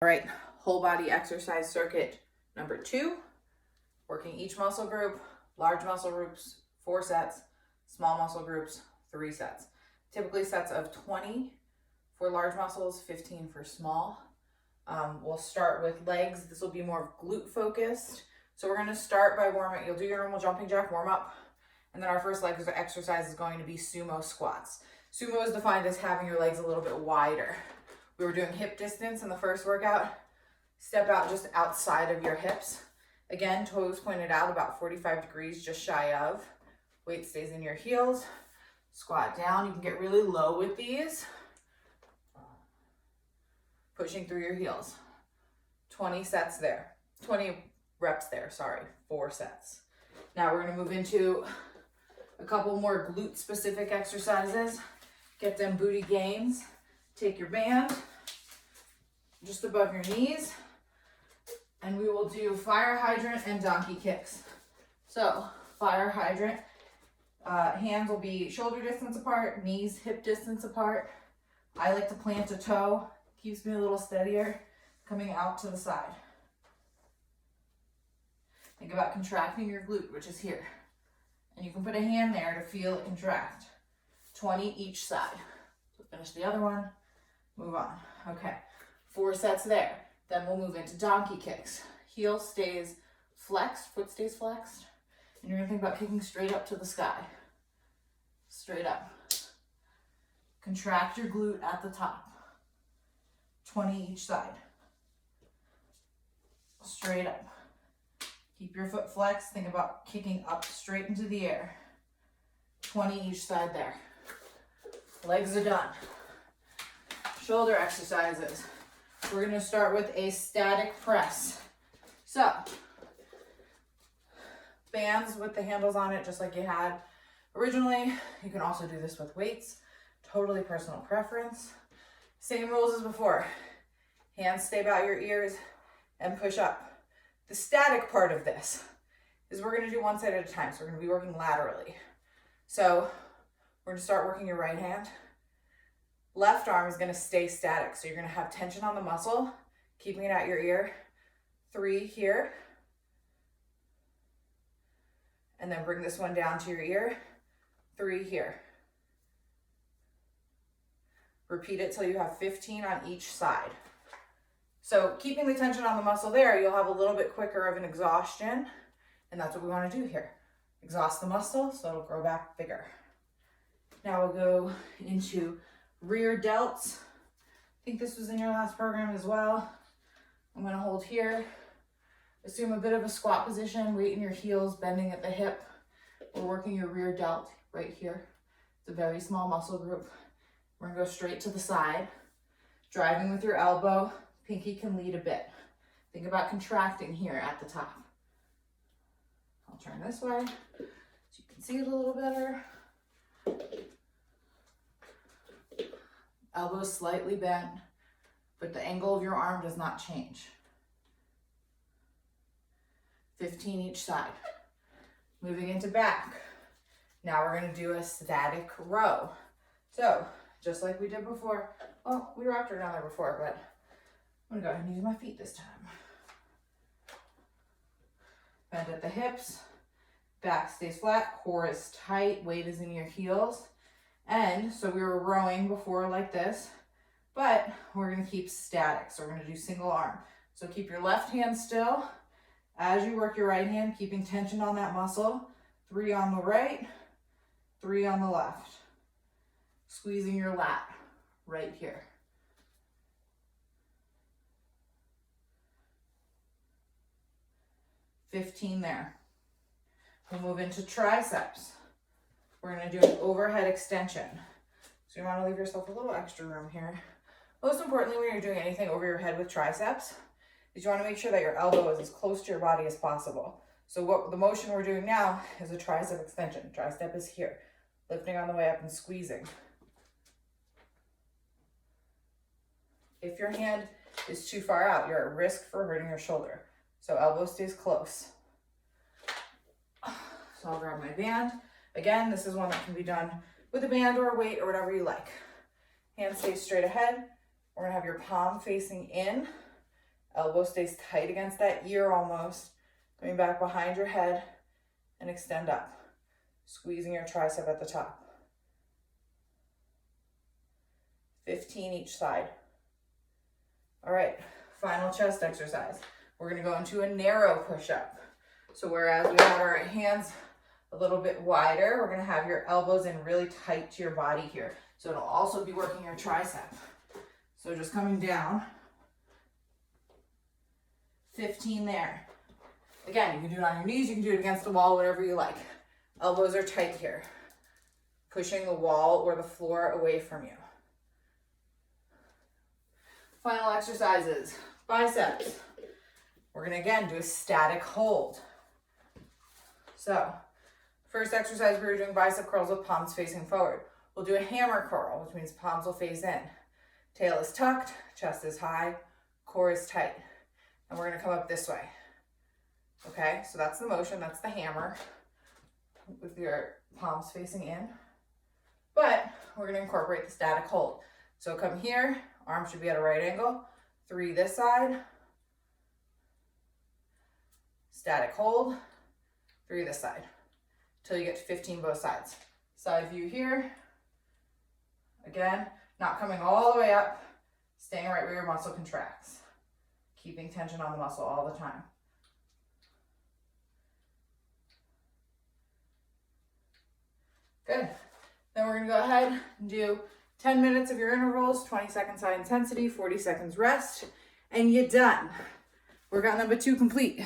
All right, whole body exercise circuit number 2, working each muscle group, large muscle groups, 4 sets, small muscle groups, 3 sets. Typically sets of 20 for large muscles, 15 for small. We'll start with legs. This will be more glute focused. So we're gonna start by warming, you'll do your normal jumping jack warm up, and then our first leg exercise is going to be sumo squats. Sumo is defined as having your legs a little bit wider. We were doing hip distance in the first workout. Step out just outside of your hips. Again, toes pointed out about 45 degrees, just shy of. Weight stays in your heels. Squat down. You can get really low with these. Pushing through your heels. 20 sets there. 20 reps there, sorry. 4 sets. Now we're going to move into a couple more glute specific exercises. Get them booty gains. Take your band just above your knees, and we will do fire hydrant and donkey kicks. So fire hydrant, hands will be shoulder distance apart, knees hip distance apart. I like to plant a toe, keeps me a little steadier, coming out to the side. Think about contracting your glute, which is here. And you can put a hand there to feel it contract. 20 each side. So finish the other one. Move on. Okay, 4 sets there. Then we'll move into donkey kicks. Heel stays flexed, foot stays flexed. And you're gonna think about kicking straight up to the sky. Straight up. Contract your glute at the top. 20 each side. Straight up. Keep your foot flexed. Think about kicking up straight into the air. 20 each side there. Legs are done. Shoulder exercises. We're going to start with a static press. So, bands with the handles on it, just like you had originally. You can also do this with weights. Totally personal preference. Same rules as before. Hands stay about your ears and push up. The static part of this is we're going to do one side at a time. So we're going to be working laterally. So we're going to start working your right hand. Left arm is going to stay static. So you're going to have tension on the muscle, keeping it at your ear. 3 here. And then bring this one down to your ear. 3 here. Repeat it till you have 15 on each side. So keeping the tension on the muscle there, you'll have a little bit quicker of an exhaustion. And that's what we want to do here. Exhaust the muscle so it'll grow back bigger. Now we'll go into rear delts. I think this was in your last program as well. I'm going to hold here. Assume a bit of a squat position, weight in your heels, bending at the hip. We're working your rear delt right here. It's a very small muscle group. We're going to go straight to the side. Driving with your elbow. Pinky can lead a bit. Think about contracting here at the top. I'll turn this way so you can see it a little better. Elbows slightly bent, but the angle of your arm does not change. 15 each side. Moving into back. Now we're going to do a static row. So, just like we did before. Well, we wrapped her down there before, but I'm going to go ahead and use my feet this time. Bend at the hips. Back stays flat. Core is tight. Weight is in your heels. And so we were rowing before like this, but we're going to keep static. So we're going to do single arm. So keep your left hand still as you work your right hand, keeping tension on that muscle. 3 on the right, 3 on the left. Squeezing your lat right here. $15 there. We'll move into triceps. We're going to do an overhead extension. So you want to leave yourself a little extra room here. Most importantly, when you're doing anything over your head with triceps, is you want to make sure that your elbow is as close to your body as possible. So what the motion we're doing now is a tricep extension. Tricep is here. Lifting on the way up and squeezing. If your hand is too far out, you're at risk for hurting your shoulder. So elbow stays close. So I'll grab my band. Again, this is one that can be done with a band or a weight or whatever you like. Hand stays straight ahead. We're gonna have your palm facing in. Elbow stays tight against that ear almost. Coming back behind your head and extend up. Squeezing your tricep at the top. 15 each side. All right, final chest exercise. We're gonna go into a narrow push-up. So whereas we have our hands a little bit wider, we're gonna have your elbows in really tight to your body here. So it'll also be working your tricep. So just coming down. 15 there. Again, you can do it on your knees, you can do it against the wall, whatever you like. Elbows are tight here. Pushing the wall or the floor away from you. Final exercises, biceps. We're gonna again do a static hold. So, first exercise we were doing bicep curls with palms facing forward. We'll do a hammer curl, which means palms will face in. Tail is tucked, chest is high, core is tight. And we're gonna come up this way. Okay, so that's the motion, that's the hammer with your palms facing in. But we're gonna incorporate the static hold. So come here, arms should be at a right angle. 3 this side. Static hold. 3 this side. Till you get to 15 both sides. Side view here. Again, not coming all the way up, staying right where your muscle contracts. Keeping tension on the muscle all the time. Good. Then we're gonna go ahead and do 10 minutes of your intervals, 20 seconds high intensity, 40 seconds rest, and you're done. Workout number 2 complete.